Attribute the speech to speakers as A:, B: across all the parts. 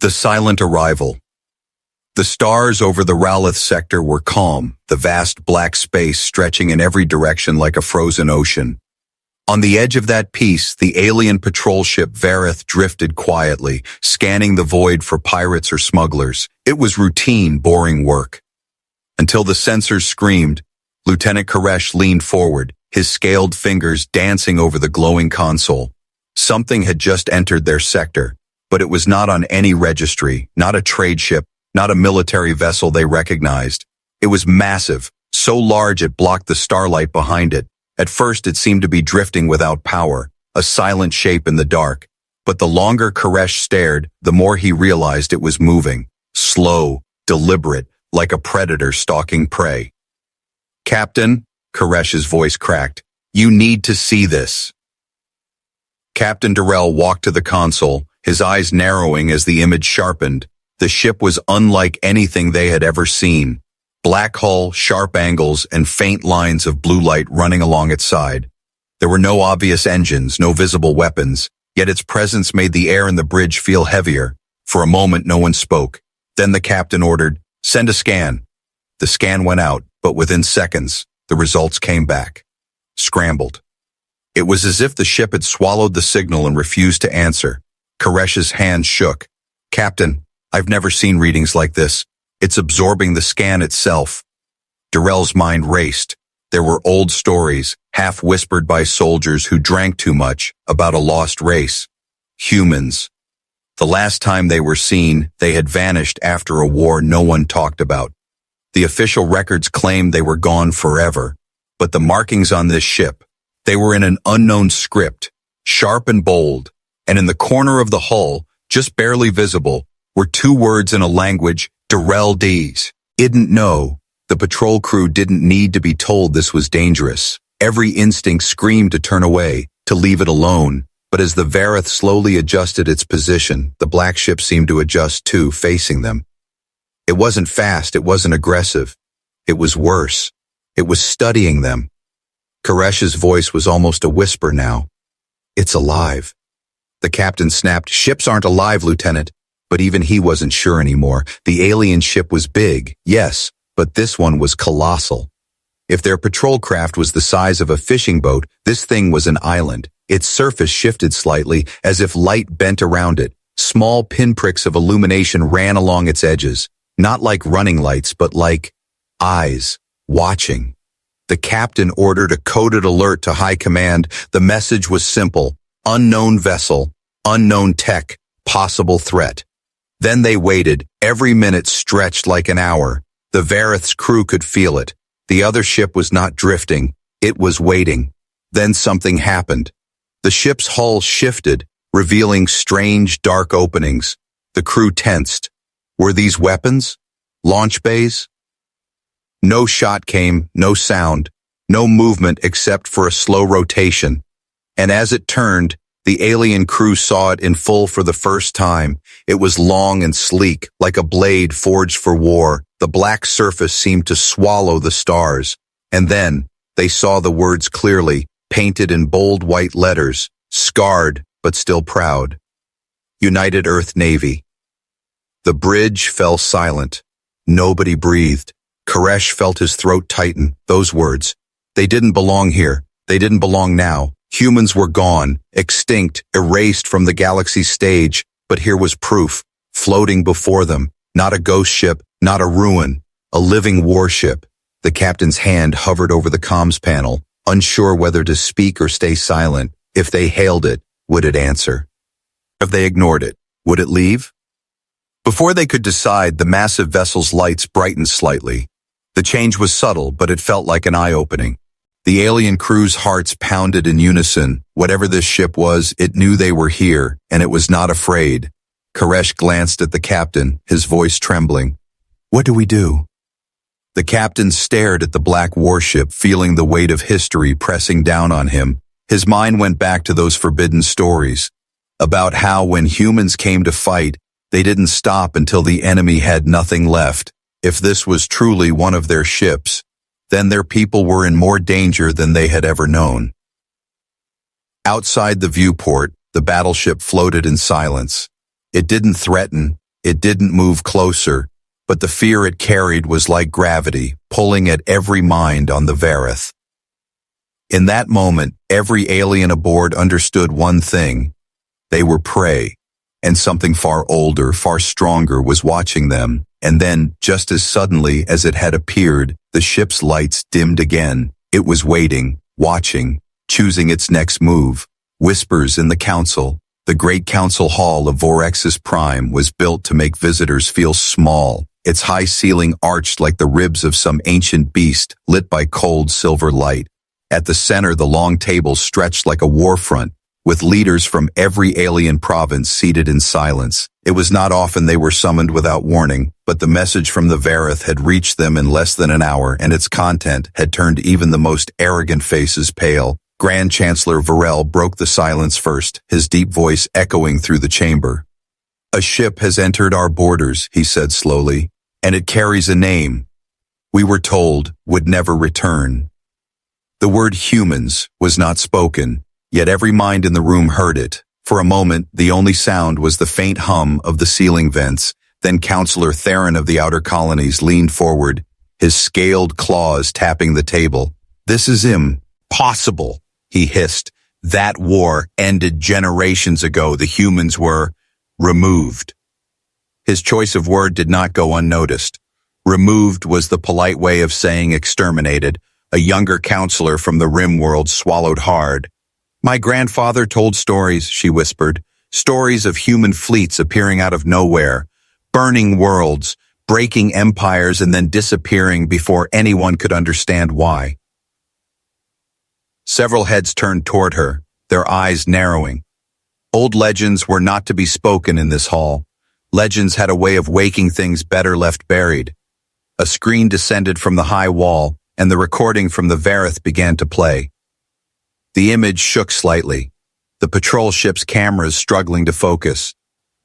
A: The silent arrival. The stars over the Ralith sector were calm, the vast black space stretching in every direction like a frozen ocean. On the edge of that peace, the alien patrol ship Vareth drifted quietly, scanning the void for pirates or smugglers. It was routine, boring work. Until the sensors screamed, Lieutenant Koresh leaned forward, his scaled fingers dancing over the glowing console. Something had just entered their sector, but it was not on any registry, not a trade ship, not a military vessel they recognized. It was massive, so large it blocked the starlight behind it. At first it seemed to be drifting without power, a silent shape in the dark. But the longer Koresh stared, the more he realized it was moving. Slow, deliberate, like a predator stalking prey. "Captain," Koresh's voice cracked, "you need to see this." Captain Durrell walked to the console, his eyes narrowing as the image sharpened. The ship was unlike anything they had ever seen. Black hull, sharp angles, and faint lines of blue light running along its side. There were no obvious engines, no visible weapons, yet its presence made the air in the bridge feel heavier. For a moment no one spoke. Then the captain ordered, "Send a scan." The scan went out, but within seconds, the results came back. Scrambled. It was as if the ship had swallowed the signal and refused to answer. Koresh's hand shook. "Captain, I've never seen readings like this. It's absorbing the scan itself." Durrell's mind raced. There were old stories, half whispered by soldiers who drank too much, about a lost race. Humans. The last time they were seen, they had vanished after a war no one talked about. The official records claimed they were gone forever. But the markings on this ship, they were in an unknown script, sharp and bold, and in the corner of the hull, just barely visible, were two words in a language Durrell didn't know. The patrol crew didn't need to be told this was dangerous. Every instinct screamed to turn away, to leave it alone. But as the Vareth slowly adjusted its position, the black ship seemed to adjust too, facing them. It wasn't fast, it wasn't aggressive. It was worse. It was studying them. Koresh's voice was almost a whisper now. "It's alive." The captain snapped, "Ships aren't alive, Lieutenant." But even he wasn't sure anymore. The alien ship was big, yes, but this one was colossal. If their patrol craft was the size of a fishing boat, this thing was an island. Its surface shifted slightly, as if light bent around it. Small pinpricks of illumination ran along its edges, not like running lights, but like eyes, watching. The captain ordered a coded alert to high command. The message was simple: unknown vessel, unknown tech, possible threat. Then they waited. Every minute stretched like an hour. The Vareth's crew could feel it. The other ship was not drifting. It was waiting. Then something happened. The ship's hull shifted, revealing strange, dark openings. The crew tensed. Were these weapons? Launch bays? No shot came, no sound, no movement except for a slow rotation. And as it turned, the alien crew saw it in full for the first time. It was long and sleek, like a blade forged for war. The black surface seemed to swallow the stars. And then, they saw the words clearly, painted in bold white letters, scarred but still proud. United Earth Navy. The bridge fell silent. Nobody breathed. Koresh felt his throat tighten. Those words. They didn't belong here. They didn't belong now. Humans were gone, extinct, erased from the galaxy stage, but here was proof, floating before them, not a ghost ship, not a ruin, a living warship. The captain's hand hovered over the comms panel, unsure whether to speak or stay silent. If they hailed it, would it answer? If they ignored it, would it leave? Before they could decide, the massive vessel's lights brightened slightly. The change was subtle, but it felt like an eye-opening. The alien crew's hearts pounded in unison. Whatever this ship was, it knew they were here, and it was not afraid. Koresh glanced at the captain, his voice trembling. "What do we do?" The captain stared at the black warship, feeling the weight of history pressing down on him. His mind went back to those forbidden stories, about how when humans came to fight, they didn't stop until the enemy had nothing left. If this was truly one of their ships, then their people were in more danger than they had ever known. Outside the viewport, the battleship floated in silence. It didn't threaten, It didn't move closer, but the fear it carried was like gravity, pulling at every mind on the Vareth. In that moment, every alien aboard understood one thing. They were prey, and something far older, far stronger was watching them. And then, just as suddenly as it had appeared, the ship's lights dimmed again. It was waiting, watching, choosing its next move. Whispers in the council. The great council hall of Vorexis Prime was built to make visitors feel small, its high ceiling arched like the ribs of some ancient beast, lit by cold silver light. At the center, the long table stretched like a war front, with leaders from every alien province seated in silence. It was not often they were summoned without warning, but the message from the Vareth had reached them in less than an hour, and its content had turned even the most arrogant faces pale. Grand Chancellor Varel broke the silence first, his deep voice echoing through the chamber. "A ship has entered our borders," he said slowly, "and it carries a name we were told would never return." The word humans was not spoken, yet every mind in the room heard it. For a moment, the only sound was the faint hum of the ceiling vents. Then Counselor Theron of the Outer Colonies leaned forward, his scaled claws tapping the table. "This is impossible," he hissed. "That war ended generations ago. The humans were removed." His choice of word did not go unnoticed. Removed was the polite way of saying exterminated. A younger counselor from the Rim world swallowed hard. "My grandfather told stories," she whispered. "Stories of human fleets appearing out of nowhere, burning worlds, breaking empires, and then disappearing before anyone could understand why." Several heads turned toward her, their eyes narrowing. Old legends were not to be spoken in this hall. Legends had a way of waking things better left buried. A screen descended from the high wall, and the recording from the Vareth began to play. The image shook slightly, the patrol ship's cameras struggling to focus.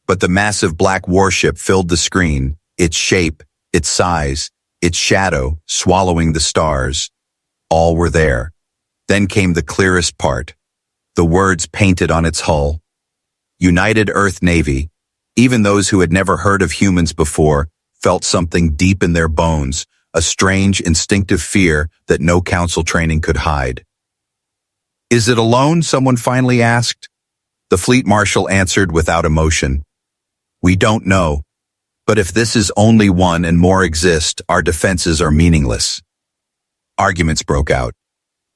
A: But the massive black warship filled the screen, its shape, its size, its shadow swallowing the stars. All were there. Then came the clearest part, the words painted on its hull. United Earth Navy. Even those who had never heard of humans before felt something deep in their bones, a strange, instinctive fear that no council training could hide. "Is it alone?" someone finally asked. The fleet marshal answered without emotion. "We don't know. But if this is only one and more exist, our defenses are meaningless." Arguments broke out.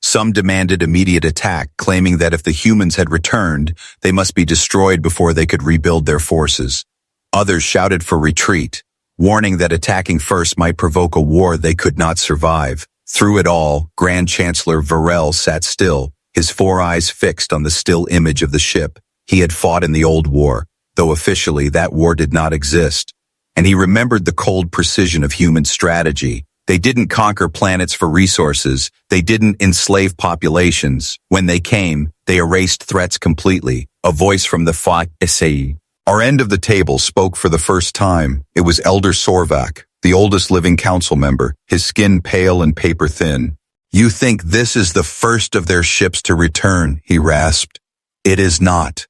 A: Some demanded immediate attack, claiming that if the humans had returned, they must be destroyed before they could rebuild their forces. Others shouted for retreat, warning that attacking first might provoke a war they could not survive. Through it all, Grand Chancellor Varel sat still, his four eyes fixed on the still image of the ship. He had fought in the old war, though officially that war did not exist. And he remembered the cold precision of human strategy. They didn't conquer planets for resources. They didn't enslave populations. When they came, they erased threats completely. A voice from the HFY. Our end of the table spoke for the first time. It was Elder Sorvak, the oldest living council member, his skin pale and paper thin. "You think this is the first of their ships to return," he rasped. "It is not."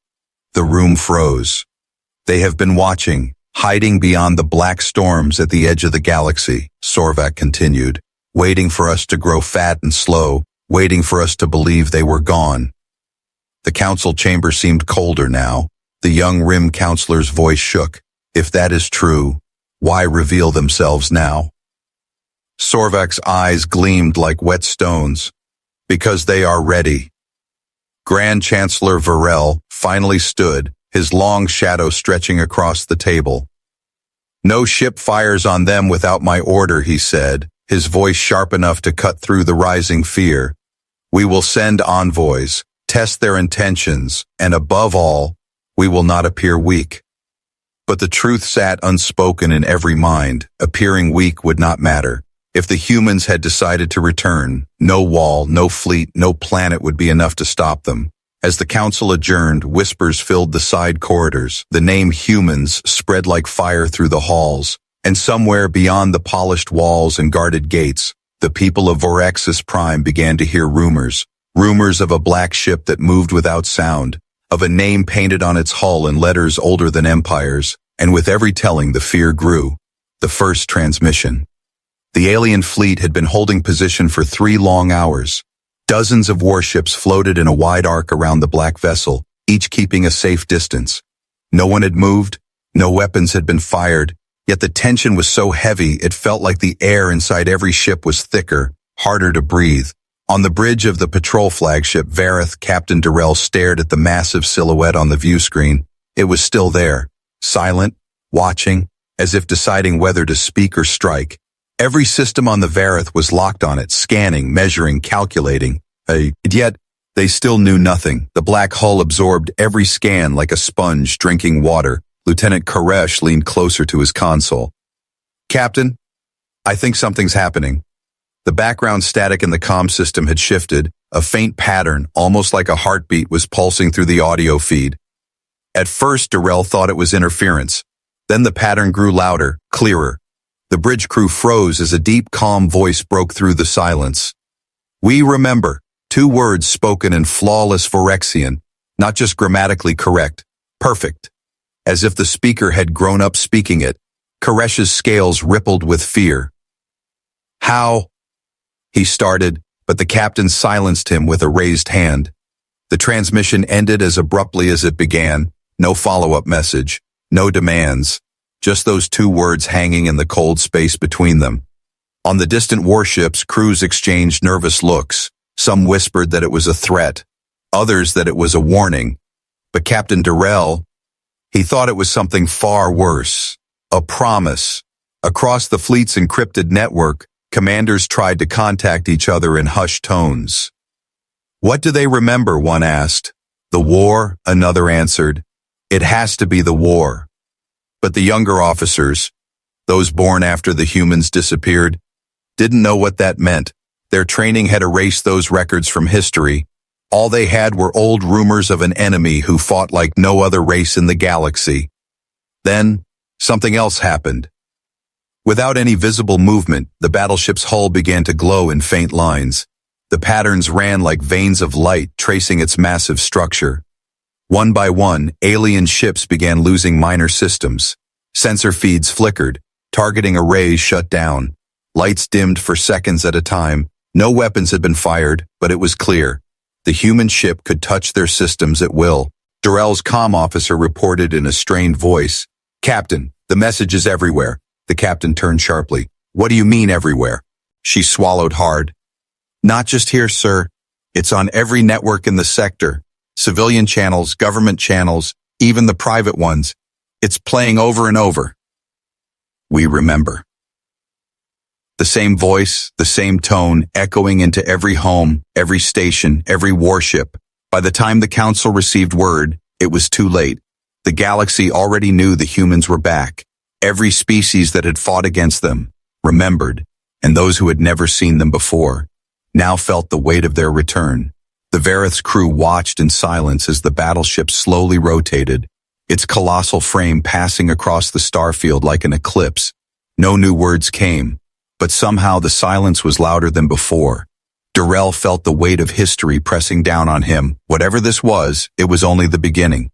A: The room froze. "They have been watching, hiding beyond the black storms at the edge of the galaxy," Sorvak continued, "waiting for us to grow fat and slow, waiting for us to believe they were gone." The council chamber seemed colder now. The young Rim counselor's voice shook. "If that is true, why reveal themselves now?" Sorvak's eyes gleamed like wet stones. "Because they are ready." Grand Chancellor Varel finally stood, his long shadow stretching across the table. "No ship fires on them without my order," he said, his voice sharp enough to cut through the rising fear. "We will send envoys, test their intentions, and above all, we will not appear weak." But the truth sat unspoken in every mind. Appearing weak would not matter. If the humans had decided to return, no wall, no fleet, no planet would be enough to stop them. As the council adjourned, whispers filled the side corridors. The name humans spread like fire through the halls, and somewhere beyond the polished walls and guarded gates, the people of Vorexis Prime began to hear rumors. Rumors of a black ship that moved without sound, of a name painted on its hull in letters older than empires, And with every telling, the fear grew. The first transmission. The alien fleet had been holding position for 3 long hours. Dozens of warships floated in a wide arc around the black vessel, each keeping a safe distance. No one had moved, no weapons had been fired, yet the tension was so heavy it felt like the air inside every ship was thicker, harder to breathe. On the bridge of the patrol flagship Vareth, Captain Durrell stared at the massive silhouette on the view screen. It was still there, silent, watching, as if deciding whether to speak or strike. Every system on the Vareth was locked on it, scanning, measuring, calculating. Yet, they still knew nothing. The black hull absorbed every scan like a sponge drinking water. Lieutenant Koresh leaned closer to his console. "Captain, I think something's happening." The background static in the comm system had shifted. A faint pattern, almost like a heartbeat, was pulsing through the audio feed. At first, Durrell thought it was interference. Then the pattern grew louder, clearer. The bridge crew froze as a deep, calm voice broke through the silence. "We remember," 2 words spoken in flawless Phyrexian, not just grammatically correct, perfect. As if the speaker had grown up speaking it, Koresh's scales rippled with fear. "How?" he started, but the captain silenced him with a raised hand. The transmission ended as abruptly as it began. No follow-up message, no demands, just those 2 words hanging in the cold space between them. On the distant warships, crews exchanged nervous looks. Some whispered that it was a threat, others that it was a warning. But Captain Durrell, he thought it was something far worse, a promise. Across the fleet's encrypted network, commanders tried to contact each other in hushed tones. "What do they remember?" one asked. "The war," another answered. "It has to be the war." But the younger officers, those born after the humans disappeared, didn't know what that meant. Their training had erased those records from history. All they had were old rumors of an enemy who fought like no other race in the galaxy. Then, something else happened. Without any visible movement, the battleship's hull began to glow in faint lines. The patterns ran like veins of light tracing its massive structure. One by one, alien ships began losing minor systems. Sensor feeds flickered, targeting arrays shut down. Lights dimmed for seconds at a time. No weapons had been fired, but it was clear. The human ship could touch their systems at will. Durrell's comm officer reported in a strained voice, "Captain, the message is everywhere." The captain turned sharply. "What do you mean everywhere?" She swallowed hard. "Not just here, sir. It's on every network in the sector. Civilian channels, government channels, even the private ones. It's playing over and over." "We remember." The same voice, the same tone, echoing into every home, every station, every warship. By the time the council received word, it was too late. The galaxy already knew the humans were back. Every species that had fought against them, remembered, and those who had never seen them before, now felt the weight of their return. The Vareth's crew watched in silence as the battleship slowly rotated, its colossal frame passing across the starfield like an eclipse. No new words came, but somehow the silence was louder than before. Durrell felt the weight of history pressing down on him. Whatever this was, it was only the beginning.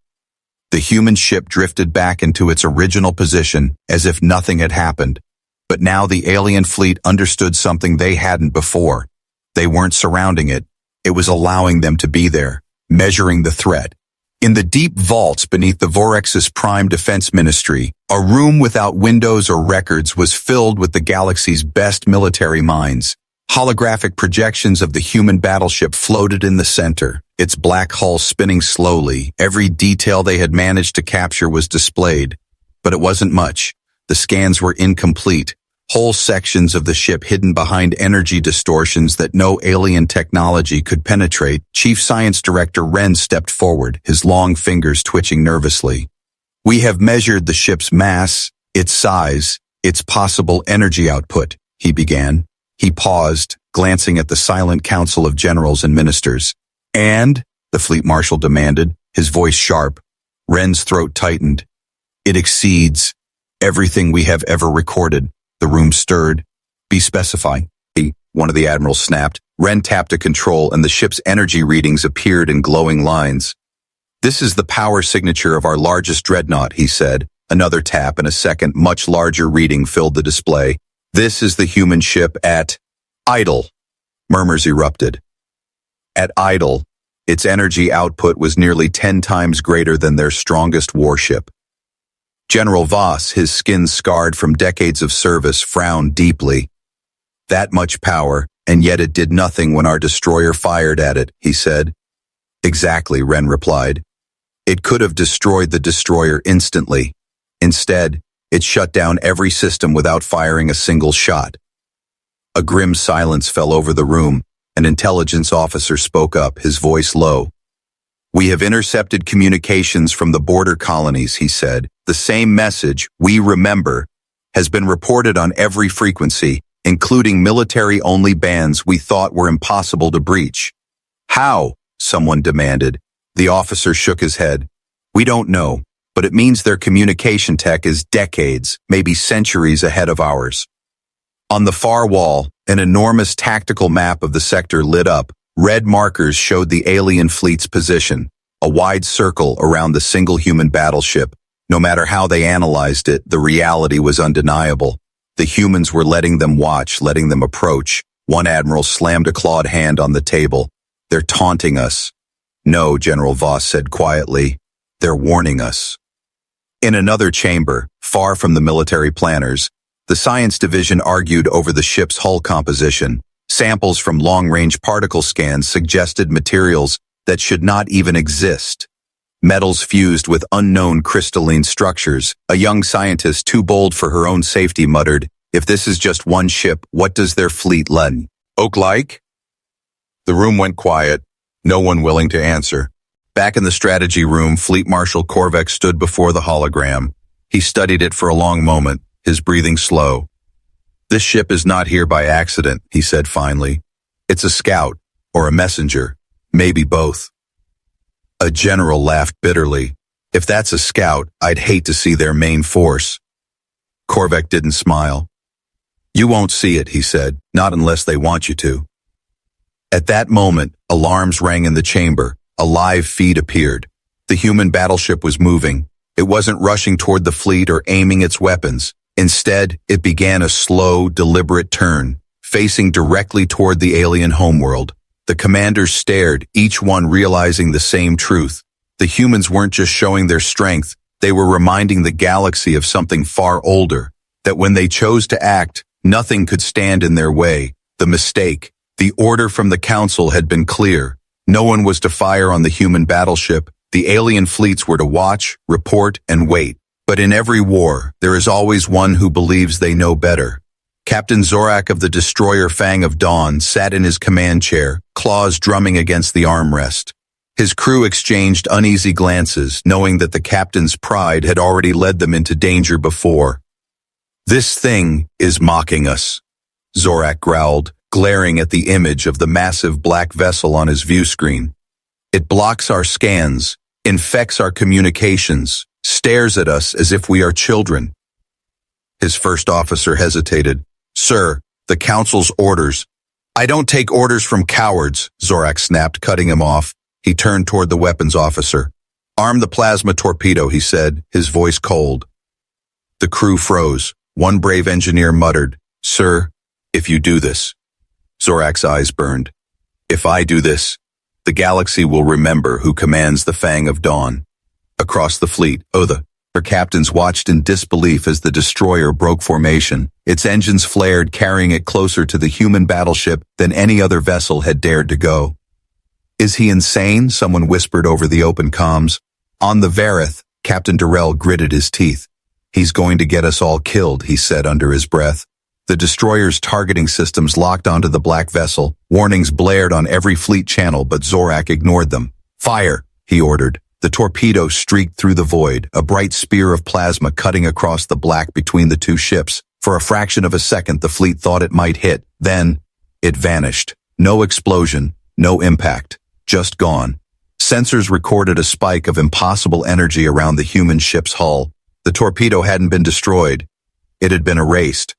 A: The human ship drifted back into its original position as if nothing had happened. But now the alien fleet understood something they hadn't before. They weren't surrounding it. It was allowing them to be there, measuring the threat. In the deep vaults beneath the Vorex's prime defense ministry, a room without windows or records was filled with the galaxy's best military minds. Holographic projections of the human battleship floated in the center, its black hull spinning slowly. Every detail they had managed to capture was displayed, but it wasn't much. The scans were incomplete. Whole sections of the ship hidden behind energy distortions that no alien technology could penetrate. Chief Science Director Wren stepped forward, his long fingers twitching nervously. "We have measured the ship's mass, its size, its possible energy output," he began. He paused, glancing at the silent council of generals and ministers. "And?" the fleet marshal demanded, his voice sharp. Wren's throat tightened. "It exceeds everything we have ever recorded." The room stirred. "Be specified," one of the admirals snapped. Wren tapped a control and the ship's energy readings appeared in glowing lines. "This is the power signature of our largest dreadnought," he said. Another tap, and a second, much larger reading filled the display. "This is the human ship at idle." Murmurs erupted. At idle, its energy output was nearly 10 times greater than their strongest warship. General Voss, his skin scarred from decades of service, frowned deeply. "That much power, and yet it did nothing when our destroyer fired at it," he said. "Exactly," Wren replied. "It could have destroyed the destroyer instantly. Instead, it shut down every system without firing a single shot." A grim silence fell over the room. An intelligence officer spoke up, his voice low. "We have intercepted communications from the border colonies," he said. "The same message, 'We remember,' has been reported on every frequency, including military-only bands we thought were impossible to breach." "How?" someone demanded. The officer shook his head. "We don't know, but it means their communication tech is decades, maybe centuries ahead of ours." On the far wall, an enormous tactical map of the sector lit up. Red markers showed the alien fleet's position, a wide circle around the single human battleship. No matter how they analyzed it, the reality was undeniable. The humans were letting them watch, letting them approach. One admiral slammed a clawed hand on the table. "They're taunting us." "No," General Voss said quietly. "They're warning us." In another chamber, far from the military planners, the science division argued over the ship's hull composition. Samples from long-range particle scans suggested materials that should not even exist. Metals fused with unknown crystalline structures. A young scientist too bold for her own safety muttered, "If this is just one ship, what does their fleet look like?" The room went quiet, no one willing to answer. Back in the strategy room, Fleet Marshal Korvac stood before the hologram. He studied it for a long moment, his breathing slow. "This ship is not here by accident," he said finally. "It's a scout, or a messenger, maybe both." A general laughed bitterly. "If that's a scout, I'd hate to see their main force." Korvac didn't smile. "You won't see it," he said, "not unless they want you to." At that moment, alarms rang in the chamber. A live feed appeared. The human battleship was moving. It wasn't rushing toward the fleet or aiming its weapons. Instead, it began a slow, deliberate turn, facing directly toward the alien homeworld. The commanders stared, each one realizing the same truth. The humans weren't just showing their strength, they were reminding the galaxy of something far older, that when they chose to act, nothing could stand in their way. The mistake, the order from the Council had been clear. No one was to fire on the human battleship. The alien fleets were to watch, report, and wait. But in every war, there is always one who believes they know better. Captain Zorak of the destroyer Fang of Dawn sat in his command chair, claws drumming against the armrest. His crew exchanged uneasy glances, knowing that the captain's pride had already led them into danger before. "This thing is mocking us," Zorak growled, glaring at the image of the massive black vessel on his view screen. "It blocks our scans, infects our communications, stares at us as if we are children." His first officer hesitated. "Sir, the Council's orders." "I don't take orders from cowards," Zorak snapped, cutting him off. He turned toward the weapons officer. "Arm the plasma torpedo," he said, his voice cold. The crew froze. One brave engineer muttered, "Sir, if you do this." Zorak's eyes burned. "If I do this, the galaxy will remember who commands the Fang of Dawn." Across the fleet, her captains watched in disbelief as the destroyer broke formation. Its engines flared, carrying it closer to the human battleship than any other vessel had dared to go. "Is he insane?" someone whispered over the open comms. On the Vareth, Captain Durrell gritted his teeth. "He's going to get us all killed," he said under his breath. The destroyer's targeting systems locked onto the black vessel. Warnings blared on every fleet channel, but Zorak ignored them. "Fire," he ordered. The torpedo streaked through the void, a bright spear of plasma cutting across the black between the two ships. For a fraction of a second, the fleet thought it might hit. Then, it vanished. No explosion, no impact, just gone. Sensors recorded a spike of impossible energy around the human ship's hull. The torpedo hadn't been destroyed. It had been erased.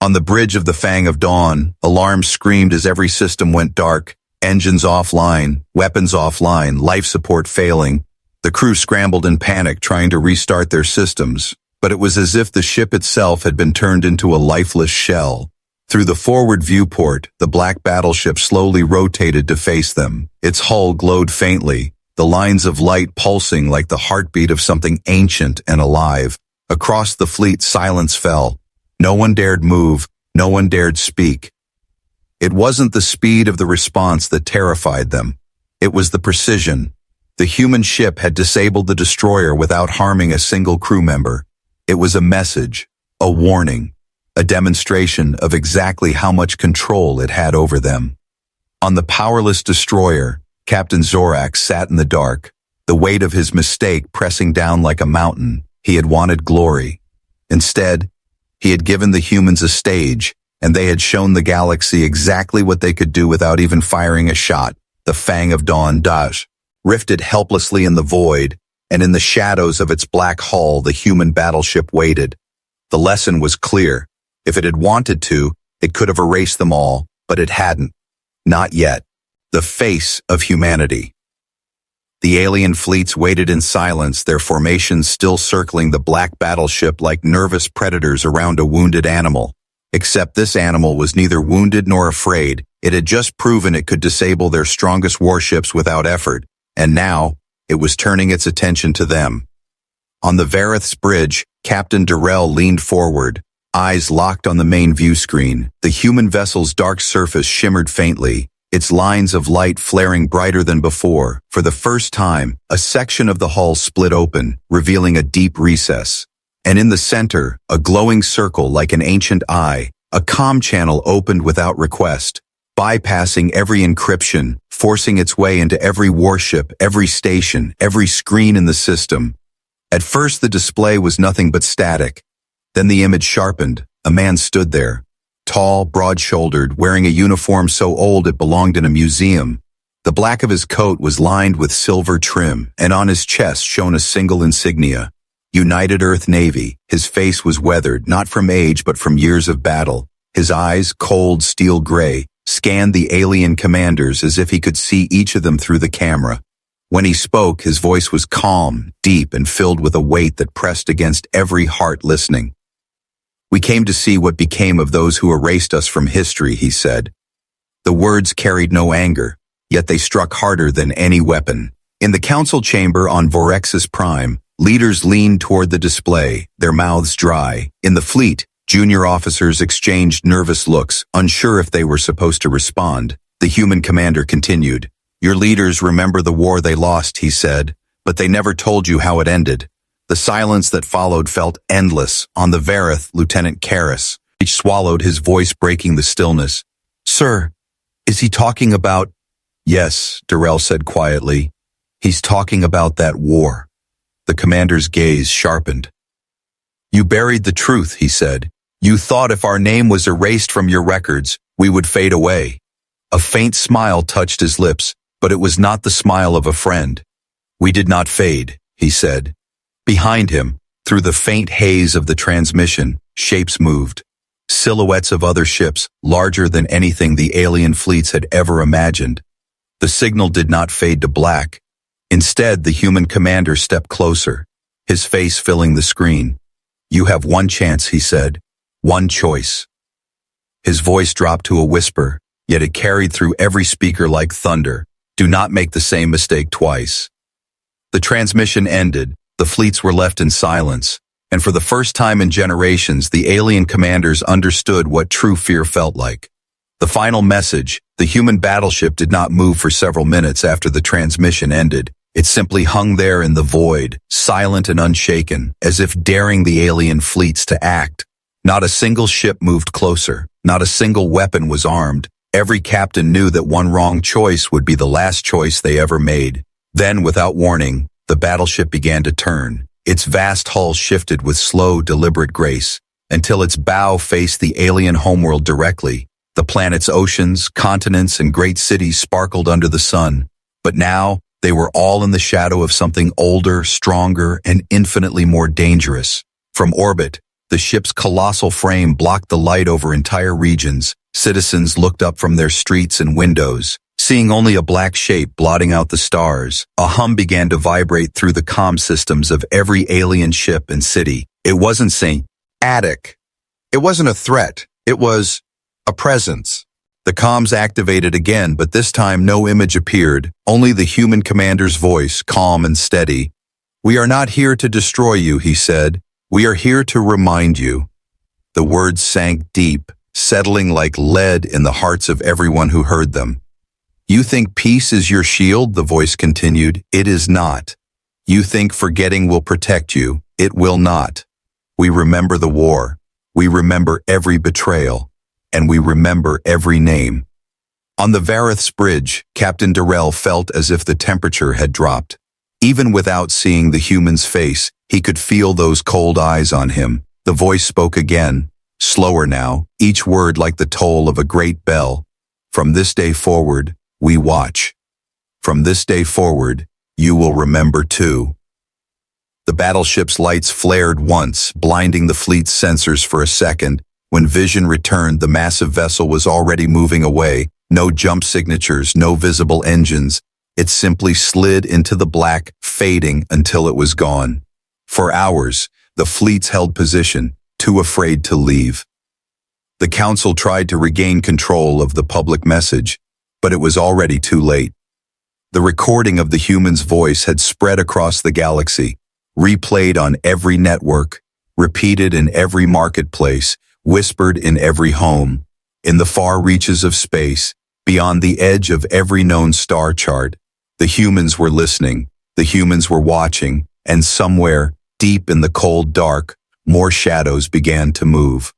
A: On the bridge of the Fang of Dawn, alarms screamed as every system went dark. Engines offline, weapons offline, life support failing. The The crew scrambled in panic, trying to restart their systems, but it was as if the ship itself had been turned into a lifeless shell. Through the forward viewport, the black battleship slowly rotated to face them. Its hull glowed faintly, the lines of light pulsing like the heartbeat of something ancient and alive. Across the fleet, silence fell. No one dared move, no one dared speak. It wasn't the speed of the response that terrified them. It was the precision. The human ship had disabled the destroyer without harming a single crew member. It was a message, a warning, a demonstration of exactly how much control it had over them. On the powerless destroyer, Captain Zorak sat in the dark, the weight of his mistake pressing down like a mountain. He had wanted glory. Instead, he had given the humans a stage, and they had shown the galaxy exactly what they could do without even firing a shot. The Fang of Dawn Dash rifted helplessly in the void, and in the shadows of its black hull, the human battleship waited. The lesson was clear. If it had wanted to, it could have erased them all, but it hadn't. Not yet. The face of humanity. The alien fleets waited in silence, their formations still circling the black battleship like nervous predators around a wounded animal. Except this animal was neither wounded nor afraid. It had just proven it could disable their strongest warships without effort, and now it was turning its attention to them. On the Vareth's bridge, Captain Durrell leaned forward, eyes locked on the main view screen. The human vessel's dark surface shimmered faintly, its lines of light flaring brighter than before. For the first time, a section of the hull split open, revealing a deep recess. And in the center, a glowing circle like an ancient eye, a comm channel opened without request, bypassing every encryption, forcing its way into every warship, every station, every screen in the system. At first the display was nothing but static. Then the image sharpened. A man stood there, tall, broad-shouldered, wearing a uniform so old it belonged in a museum. The black of his coat was lined with silver trim, and on his chest shone a single insignia, United Earth Navy. His face was weathered, not from age but from years of battle. His eyes, cold steel gray, scanned the alien commanders as if he could see each of them through the camera. When he spoke, his voice was calm, deep, and filled with a weight that pressed against every heart listening. "We came to see what became of those who erased us from history," he said. The words carried no anger, yet they struck harder than any weapon. In the council chamber on Vorexus Prime, leaders leaned toward the display, their mouths dry. In the fleet, junior officers exchanged nervous looks, unsure if they were supposed to respond. The human commander continued. "Your leaders remember the war they lost," he said, "but they never told you how it ended." The silence that followed felt endless. On the Vareth, Lieutenant Karras, each swallowed, his voice breaking the stillness. "Sir, is he talking about—" "Yes," Durrell said quietly. "He's talking about that war." The commander's gaze sharpened. "You buried the truth," he said. "You thought if our name was erased from your records, we would fade away." A faint smile touched his lips, but it was not the smile of a friend. "We did not fade," he said. Behind him, through the faint haze of the transmission, shapes moved. Silhouettes of other ships, larger than anything the alien fleets had ever imagined. The signal did not fade to black. Instead, the human commander stepped closer, his face filling the screen. "You have one chance," he said. "One choice." His voice dropped to a whisper, yet it carried through every speaker like thunder. "Do not make the same mistake twice." The transmission ended. The fleets were left in silence, and for the first time in generations, the alien commanders understood what true fear felt like. The final message, the human battleship, did not move for several minutes after the transmission ended. It simply hung there in the void, silent and unshaken, as if daring the alien fleets to act. Not a single ship moved closer. Not a single weapon was armed. Every captain knew that one wrong choice would be the last choice they ever made. Then, without warning, the battleship began to turn. Its vast hull shifted with slow, deliberate grace, until its bow faced the alien homeworld directly. The planet's oceans, continents, and great cities sparkled under the sun. But now, they were all in the shadow of something older, stronger, and infinitely more dangerous. From orbit, the ship's colossal frame blocked the light over entire regions. Citizens looked up from their streets and windows, Seeing only a black shape blotting out the stars, a hum began to vibrate through the comm systems of every alien ship and city. It wasn't saying, "Attic." It wasn't a threat. It was a presence. The comms activated again, but this time no image appeared, only the human commander's voice, calm and steady. "We are not here to destroy you," he said. "We are here to remind you." The words sank deep, settling like lead in the hearts of everyone who heard them. "You think peace is your shield," the voice continued. "It is not. You think forgetting will protect you. It will not. We remember the war. We remember every betrayal. And we remember every name." On the Varith's bridge, Captain Durrell felt as if the temperature had dropped. Even without seeing the human's face, he could feel those cold eyes on him. The voice spoke again, slower now, each word like the toll of a great bell. "From this day forward, we watch. From this day forward, you will remember too." The battleship's lights flared once, blinding the fleet's sensors for a second. When vision returned, the massive vessel was already moving away. No jump signatures, no visible engines. It simply slid into the black, fading until it was gone. For hours, the fleets held position, too afraid to leave. The Council tried to regain control of the public message, but it was already too late. The recording of the human's voice had spread across the galaxy, replayed on every network, repeated in every marketplace, whispered in every home. In the far reaches of space, beyond the edge of every known star chart, the humans were listening, the humans were watching, and somewhere, deep in the cold dark, more shadows began to move.